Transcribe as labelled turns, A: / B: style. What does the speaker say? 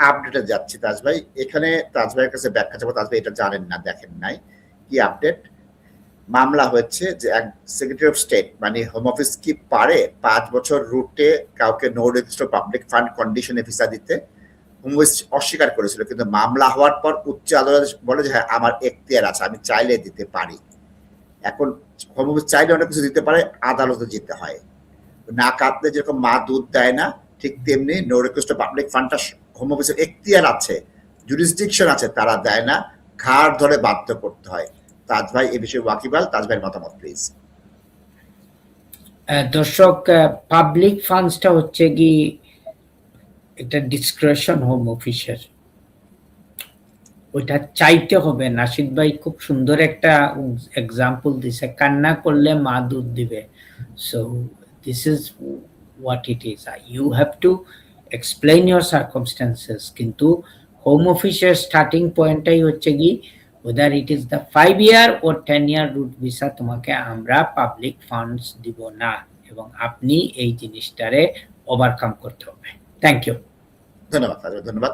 A: আপডেটে যাচ্ছি তাজ ভাই। এখানে তাজ ভাইয়ের কাছে ব্যাখ্যা চাবো, তাজ ভাই এটা জানেন না, দেখেন নাই। কি আপডেট? মামলা হচ্ছে যে সেক্রেটারি অফ স্টেট মানে হোম অফিস কি পারে 5 বছর রুটে কাউকে নো রেজিস্টার পাবলিক ফান্ড কন্ডিশনে ভিসা দিতে? হোম অফিস অস্বীকার করেছিল, কিন্তু মামলা হওয়ার পর উচ্চ আদালত বলে যে হ্যাঁ আমার এখতিয়ার আছে, আমি চাইলে দিতে পারি। এখন হোম অফিস চাইলে অনেক কিছু দিতে পারে, আদালতে যেতে হয়। না কাঁদলে যেরকম মা দুধ দেয় না, ঠিক তেমনি নো রিকোয়েস্ট পাবলিক ফান্ডটা হোম অফিসের এখতিয়ার আছে, জুরিসডিকশন আছে, তারা দেয় না, ঘাড় ধরে বাধ্য করতে হয়। তাজ ভাই এ বিষয়ে ওয়াকিবহাল, তাজ ভাইয়ের মতামত প্লিজ।
B: দর্শক, পাবলিক ফান্ডসটা হচ্ছে কি এটা ডিসক্রিপশন হোম অফিসের, ওইটা চাইতে হবে। নাশিদ ভাই খুব সুন্দর একটা এক্সাম্পল দিছে, কান্না করলে মা দুধ দিবে। So this is what it is, you have to explain your circumstances. কিন্তু হোম অফিসের স্টার্টিং পয়েন্টটাই হচ্ছে কি whether it is the 5 year or 10 year route visa, তোমাকে আমরা পাবলিক ফান্ডস দিব না, এবং আপনি এই জিনিসটারে ওভারকাম করতে হবে। Thank you.
A: ধন্যবাদ, ধন্যবাদ।